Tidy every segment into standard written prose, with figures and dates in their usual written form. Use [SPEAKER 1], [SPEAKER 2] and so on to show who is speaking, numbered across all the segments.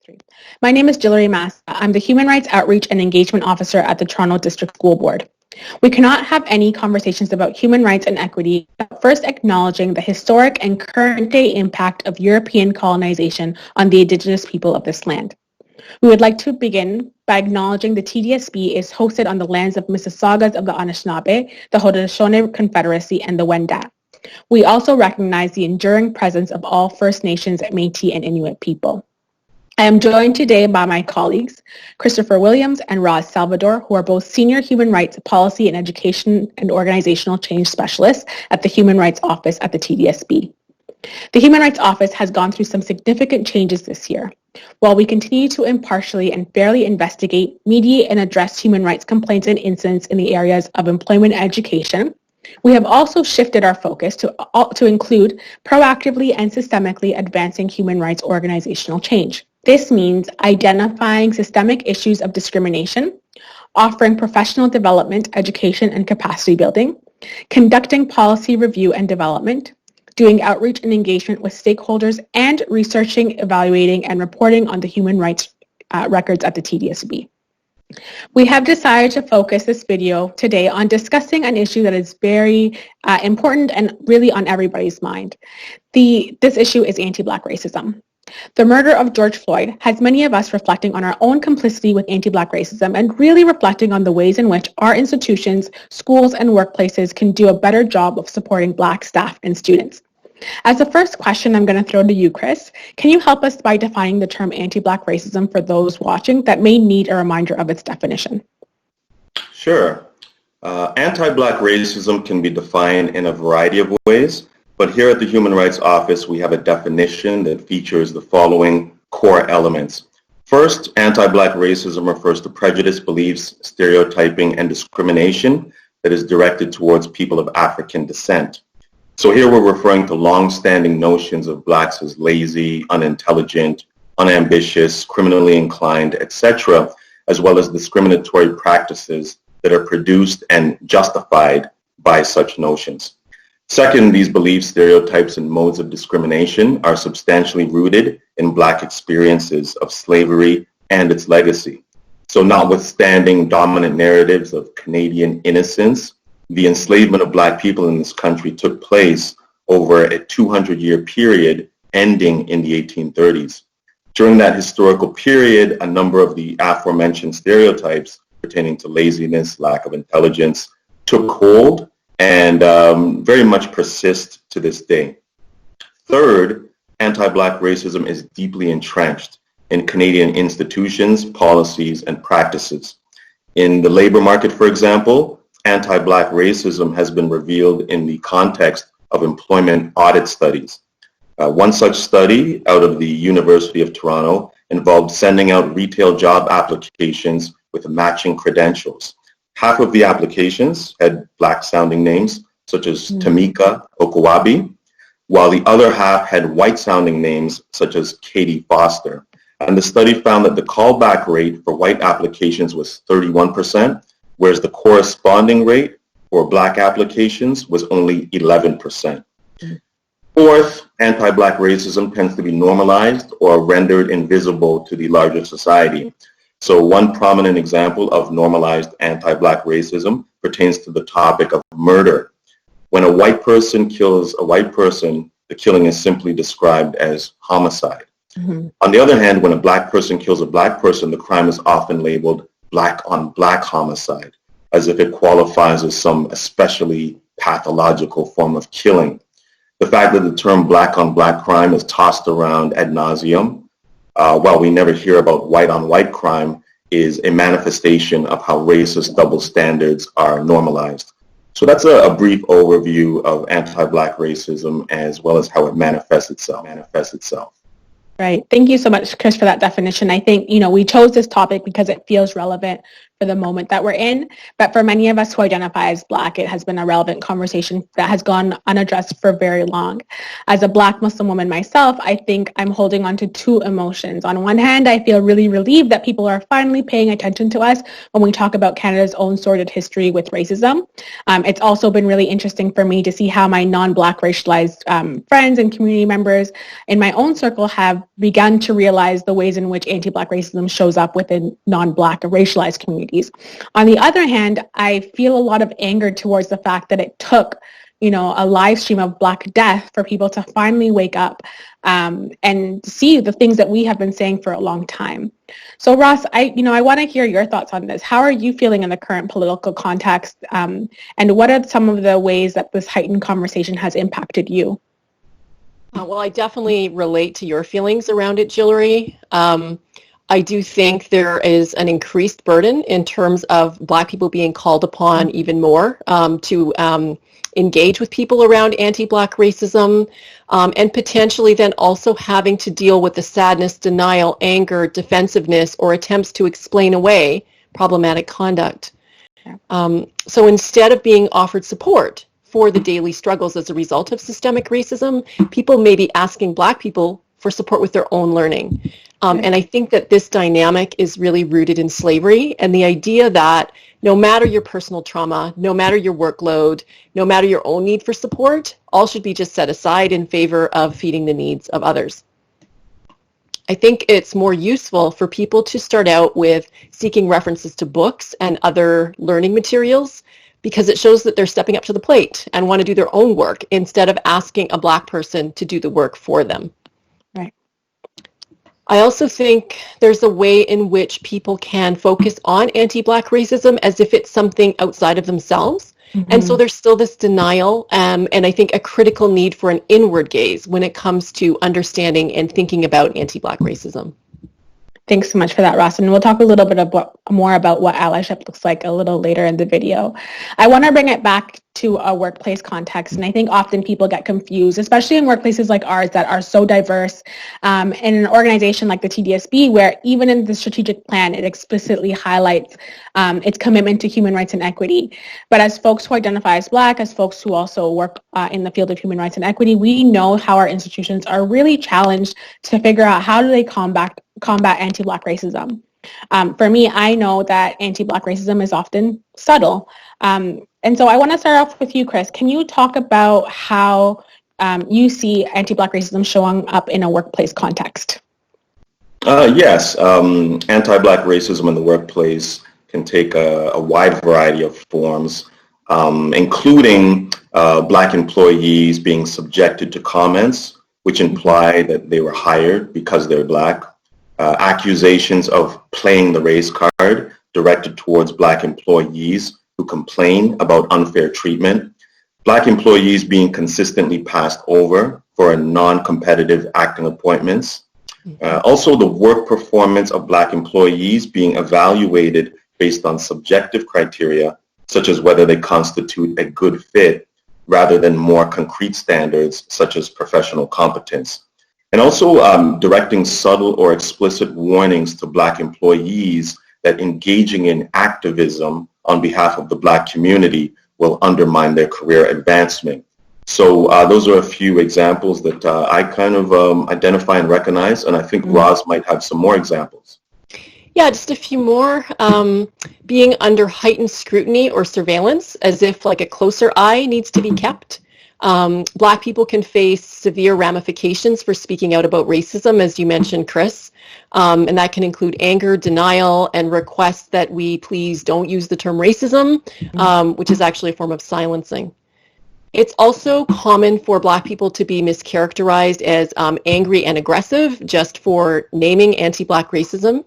[SPEAKER 1] 3. My name is Jillery Massa. I'm the Human Rights Outreach and Engagement Officer at the Toronto District School Board. We cannot have any conversations about human rights and equity without first acknowledging the historic and current day impact of European colonization on the Indigenous people of this land. We would like to begin by acknowledging the TDSB is hosted on the lands of Mississaugas of the Anishinaabe, the Haudenosaunee Confederacy, and the Wendat. We also recognize the enduring presence of all First Nations, Métis, and Inuit people. I am joined today by my colleagues, Christopher Williams and Roz Salvador, who are both Senior Human Rights Policy and Education and Organizational Change Specialists at the Human Rights Office at the TDSB. The Human Rights Office has gone through some significant changes this year. While we continue to impartially and fairly investigate, mediate, and address human rights complaints and incidents in the areas of employment and education, we have also shifted our focus to include proactively and systemically advancing human rights organizational change. This means identifying systemic issues of discrimination, offering professional development, education, and capacity building, conducting policy review and development, doing outreach and engagement with stakeholders, and researching, evaluating, and reporting on the human rights records at the TDSB. We have decided to focus this video today on discussing an issue that is very important and really on everybody's mind. This issue is anti-Black racism. The murder of George Floyd has many of us reflecting on our own complicity with anti-Black racism and really reflecting on the ways in which our institutions, schools, and workplaces can do a better job of supporting Black staff and students. As the first question, I'm going to throw to you, Chris. Can you help us by defining the term anti-Black racism for those watching that may need a reminder of its definition?
[SPEAKER 2] Sure. Anti-Black racism can be defined in a variety of ways, but here at the Human Rights Office, we have a definition that features the following core elements. First, anti-Black racism refers to prejudice, beliefs, stereotyping, and discrimination that is directed towards people of African descent. So here we're referring to long-standing notions of Blacks as lazy, unintelligent, unambitious, criminally inclined, etc., as well as discriminatory practices that are produced and justified by such notions. Second, these beliefs, stereotypes, and modes of discrimination are substantially rooted in Black experiences of slavery and its legacy. So notwithstanding dominant narratives of Canadian innocence, the enslavement of Black people in this country took place over a 200-year period ending in the 1830s. During that historical period, a number of the aforementioned stereotypes pertaining to laziness, lack of intelligence, took hold and very much persist to this day. Third, anti-Black racism is deeply entrenched in Canadian institutions, policies, and practices. In the labor market, for example, anti-Black racism has been revealed in the context of employment audit studies. One such study out of the University of Toronto involved sending out retail job applications with matching credentials. Half of the applications had Black-sounding names, such as Tamika Okawabi, while the other half had white-sounding names, such as Katie Foster. And the study found that the callback rate for white applications was 31%, whereas the corresponding rate for Black applications was only 11%. Fourth, anti-Black racism tends to be normalized or rendered invisible to the larger society. So one prominent example of normalized anti-Black racism pertains to the topic of murder. When a white person kills a white person, the killing is simply described as homicide. On the other hand, when a Black person kills a Black person, the crime is often labeled Black on Black homicide, as if it qualifies as some especially pathological form of killing. The fact that the term Black on Black crime is tossed around ad nauseum, while we never hear about white on white crime, is a manifestation of how racist double standards are normalized. So that's a brief overview of anti-Black racism as well as how it manifests itself.
[SPEAKER 1] Right. Thank you so much, Chris, for that definition. I think, we chose this topic because it feels relevant for the moment that we're in. But for many of us who identify as Black, it has been a relevant conversation that has gone unaddressed for very long. As a Black Muslim woman myself, I think I'm holding on to two emotions. On one hand, I feel really relieved that people are finally paying attention to us when we talk about Canada's own sordid history with racism. It's also been really interesting for me to see how my non-Black racialized friends and community members in my own circle have begun to realize the ways in which anti-Black racism shows up within non-Black racialized communities. On the other hand, I feel a lot of anger towards the fact that it took a live stream of Black death for people to finally wake up and see the things that we have been saying for a long time. So Ross, I want to hear your thoughts on this. How are you feeling in the current political context? And what are some of the ways that this heightened conversation has impacted you?
[SPEAKER 3] Well, I definitely relate to your feelings around it, Jillery. I do think there is an increased burden in terms of Black people being called upon even more to engage with people around anti-Black racism, and potentially then also having to deal with the sadness, denial, anger, defensiveness, or attempts to explain away problematic conduct. So instead of being offered support for the daily struggles as a result of systemic racism, people may be asking Black people for support with their own learning. And I think that this dynamic is really rooted in slavery and the idea that no matter your personal trauma, no matter your workload, no matter your own need for support, all should be just set aside in favor of feeding the needs of others. I think it's more useful for people to start out with seeking references to books and other learning materials because it shows that they're stepping up to the plate and want to do their own work instead of asking a Black person to do the work for them.
[SPEAKER 1] Right.
[SPEAKER 3] I also think there's a way in which people can focus on anti-Black racism as if it's something outside of themselves. Mm-hmm. And so there's still this denial and I think a critical need for an inward gaze when it comes to understanding and thinking about anti-Black racism.
[SPEAKER 1] Thanks so much for that, Ross. And we'll talk a little bit more about what allyship looks like a little later in the video. I want to bring it back to a workplace context. And I think often people get confused, especially in workplaces like ours that are so diverse, in an organization like the TDSB, where even in the strategic plan, it explicitly highlights its commitment to human rights and equity. But as folks who identify as Black, as folks who also work in the field of human rights and equity, we know how our institutions are really challenged to figure out how do they combat anti-Black racism. For me, I know that anti-Black racism is often subtle. And so I want to start off with you, Chris. Can you talk about how you see anti-Black racism showing up in a workplace context?
[SPEAKER 2] Yes. Anti-Black racism in the workplace can take a wide variety of forms, including Black employees being subjected to comments which imply that they were hired because they're Black, accusations of playing the race card directed towards Black employees who complain about unfair treatment, Black employees being consistently passed over for non-competitive acting appointments, also the work performance of Black employees being evaluated based on subjective criteria, such as whether they constitute a good fit rather than more concrete standards such as professional competence. And also directing subtle or explicit warnings to Black employees that engaging in activism on behalf of the Black community will undermine their career advancement. So those are a few examples that I kind of identify and recognize, and I think Roz might have some more examples.
[SPEAKER 3] Yeah, just a few more. Being under heightened scrutiny or surveillance, as if like a closer eye needs to be kept. Black people can face severe ramifications for speaking out about racism, as you mentioned, Chris. And that can include anger, denial, and requests that we please don't use the term racism, which is actually a form of silencing. It's also common for Black people to be mischaracterized as angry and aggressive just for naming anti-Black racism.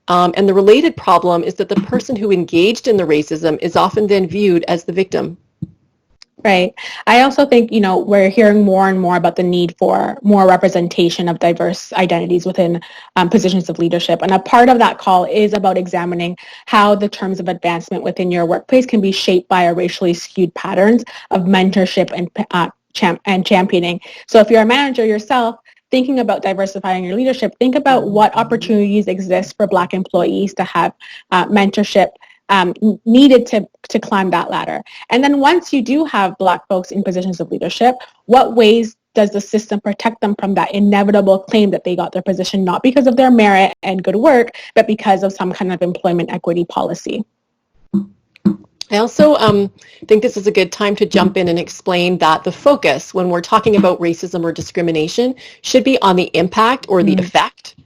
[SPEAKER 3] And the related problem is that the person who engaged in the racism is often then viewed as the victim.
[SPEAKER 1] Right. I also think, we're hearing more and more about the need for more representation of diverse identities within positions of leadership. And a part of that call is about examining how the terms of advancement within your workplace can be shaped by a racially skewed patterns of mentorship and championing. So if you're a manager yourself, thinking about diversifying your leadership, think about what opportunities exist for Black employees to have mentorship needed to climb that ladder. And then once you do have Black folks in positions of leadership, what ways does the system protect them from that inevitable claim that they got their position not because of their merit and good work, but because of some kind of employment equity policy?
[SPEAKER 3] I also think this is a good time to jump in and explain that the focus when we're talking about racism or discrimination should be on the impact or the effect.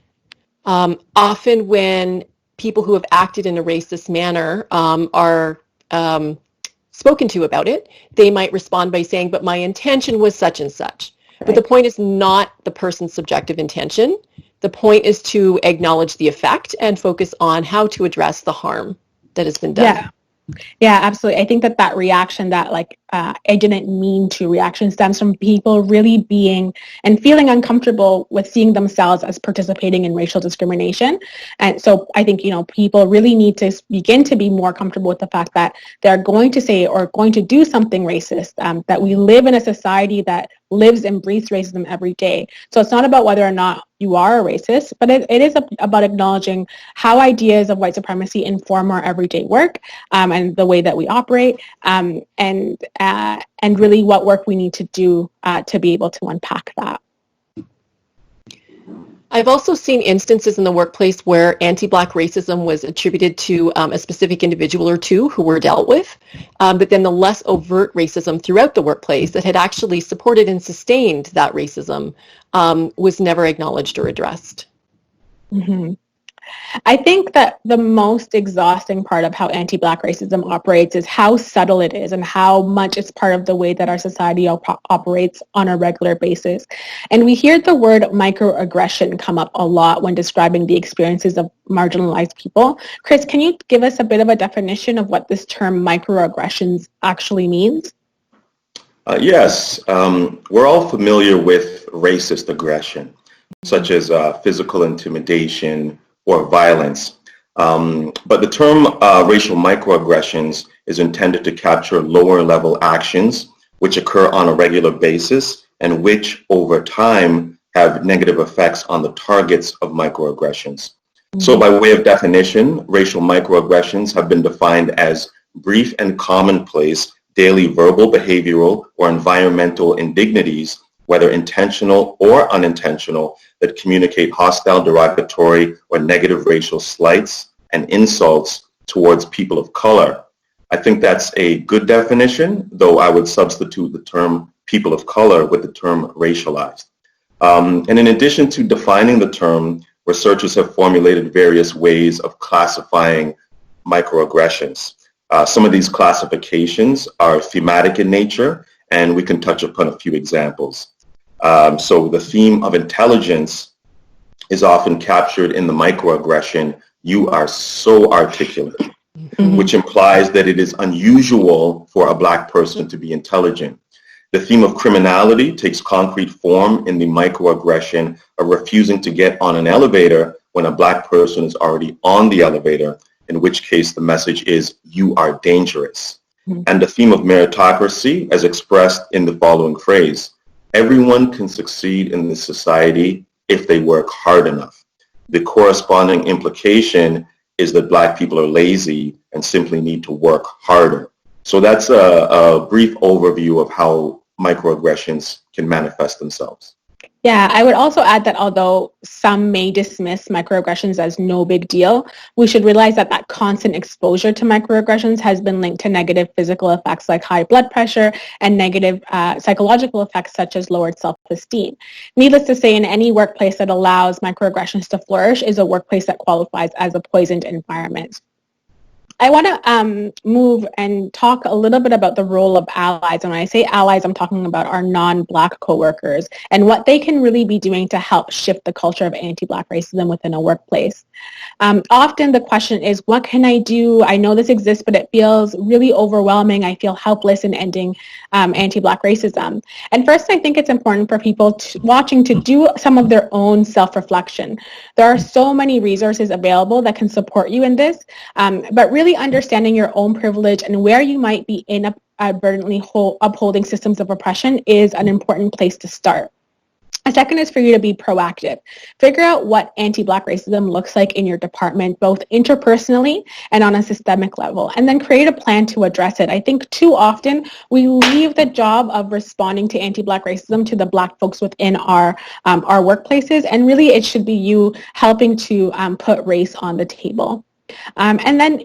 [SPEAKER 3] Often when people who have acted in a racist manner are spoken to about it, they might respond by saying, but my intention was such and such. Right. But the point is not the person's subjective intention. The point is to acknowledge the effect and focus on how to address the harm that has been done.
[SPEAKER 1] Yeah, absolutely. I think that reaction, that I didn't mean to reaction, stems from people really being and feeling uncomfortable with seeing themselves as participating in racial discrimination. And so I think, people really need to begin to be more comfortable with the fact that they're going to say or going to do something racist, that we live in a society that lives and breathes racism every day. So it's not about whether or not you are a racist, but it is about acknowledging how ideas of white supremacy inform our everyday work and the way that we operate, and really what work we need to do to be able to unpack that.
[SPEAKER 3] I've also seen instances in the workplace where anti-Black racism was attributed to a specific individual or two who were dealt with, but then the less overt racism throughout the workplace that had actually supported and sustained that racism was never acknowledged or addressed. Mm-hmm.
[SPEAKER 1] I think that the most exhausting part of how anti-Black racism operates is how subtle it is and how much it's part of the way that our society operates on a regular basis. And we hear the word microaggression come up a lot when describing the experiences of marginalized people. Chris, can you give us a bit of a definition of what this term microaggressions actually means?
[SPEAKER 2] Yes. We're all familiar with racist aggression, such as physical intimidation, or violence. But the term racial microaggressions is intended to capture lower level actions which occur on a regular basis and which over time have negative effects on the targets of microaggressions. Mm-hmm. So by way of definition, racial microaggressions have been defined as brief and commonplace daily verbal, behavioral, or environmental indignities, whether intentional or unintentional, that communicate hostile, derogatory, or negative racial slights and insults towards people of color. I think that's a good definition, though I would substitute the term people of color with the term racialized. And in addition to defining the term, researchers have formulated various ways of classifying microaggressions. Some of these classifications are thematic in nature, and we can touch upon a few examples. So the theme of intelligence is often captured in the microaggression, "You are so articulate," mm-hmm. which implies that it is unusual for a Black person to be intelligent. The theme of criminality takes concrete form in the microaggression of refusing to get on an elevator when a Black person is already on the elevator, in which case the message is, "You are dangerous." Mm-hmm. And the theme of meritocracy, as expressed in the following phrase, "Everyone can succeed in this society if they work hard enough." The corresponding implication is that Black people are lazy and simply need to work harder. So that's a brief overview of how microaggressions can manifest themselves.
[SPEAKER 1] Yeah, I would also add that although some may dismiss microaggressions as no big deal, we should realize that constant exposure to microaggressions has been linked to negative physical effects like high blood pressure and negative psychological effects such as lowered self-esteem. Needless to say, in any workplace that allows microaggressions to flourish is a workplace that qualifies as a poisoned environment. I want to move and talk a little bit about the role of allies. And when I say allies, I'm talking about our non-Black coworkers and what they can really be doing to help shift the culture of anti-Black racism within a workplace. Often the question is, what can I do? I know this exists, but it feels really overwhelming. I feel helpless in ending anti-Black racism. And first, I think it's important for people watching to do some of their own self-reflection. There are so many resources available that can support you in this, but really understanding your own privilege and where you might be inadvertently upholding systems of oppression is an important place to start. A second is for you to be proactive. Figure out what anti-Black racism looks like in your department, both interpersonally and on a systemic level, and then create a plan to address it. I think too often we leave the job of responding to anti-Black racism to the Black folks within our workplaces, and really it should be you helping to put race on the table. And then,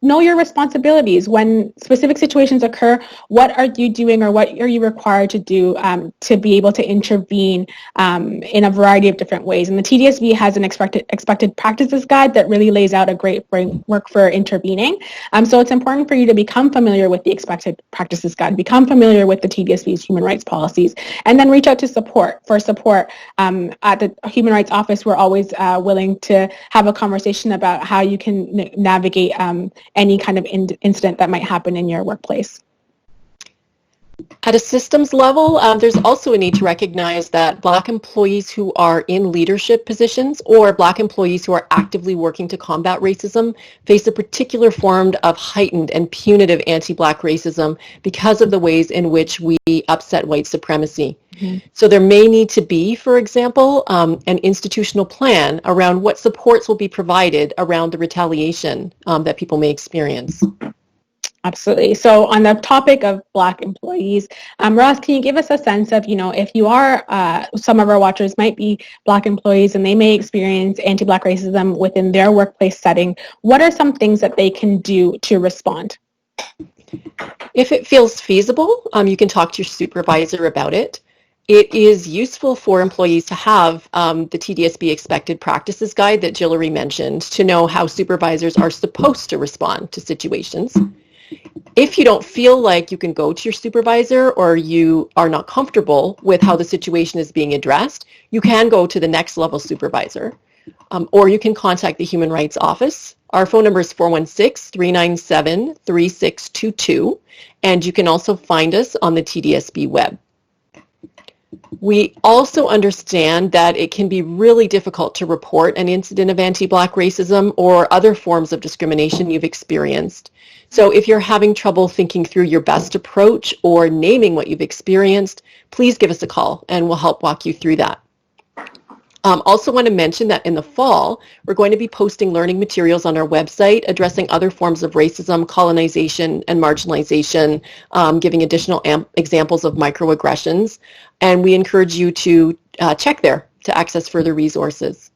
[SPEAKER 1] know your responsibilities. When specific situations occur, what are you doing or what are you required to do to be able to intervene in a variety of different ways? And the TDSB has an expected practices guide that really lays out a great framework for intervening. So it's important for you to become familiar with the expected practices guide, become familiar with the TDSB's human rights policies, and then reach out to support. For support at the Human Rights Office, we're always willing to have a conversation about how you can navigate any kind of incident that might happen in your workplace.
[SPEAKER 3] At a systems level, there's also a need to recognize that Black employees who are in leadership positions or Black employees who are actively working to combat racism face a particular form of heightened and punitive anti-Black racism because of the ways in which we upset white supremacy. Mm-hmm. So there may need to be, for example, an institutional plan around what supports will be provided around the retaliation that people may experience.
[SPEAKER 1] Absolutely. So on the topic of Black employees, Ross, can you give us a sense of, if you are, some of our watchers might be Black employees and they may experience anti-Black racism within their workplace setting, what are some things that they can do to respond?
[SPEAKER 3] If it feels feasible, you can talk to your supervisor about it. It is useful for employees to have the TDSB Expected Practices Guide that Jillery mentioned to know how supervisors are supposed to respond to situations. If you don't feel like you can go to your supervisor or you are not comfortable with how the situation is being addressed, you can go to the next level supervisor, or you can contact the Human Rights Office. Our phone number is 416-397-3622, and you can also find us on the TDSB web. We also understand that it can be really difficult to report an incident of anti-Black racism or other forms of discrimination you've experienced. So if you're having trouble thinking through your best approach or naming what you've experienced, please give us a call and we'll help walk you through that. Also want to mention that in the fall, we're going to be posting learning materials on our website addressing other forms of racism, colonization, and marginalization, giving additional examples of microaggressions. And we encourage you to check there to access further resources.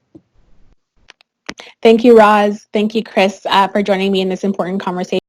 [SPEAKER 1] Thank you, Roz. Thank you, Chris, for joining me in this important conversation.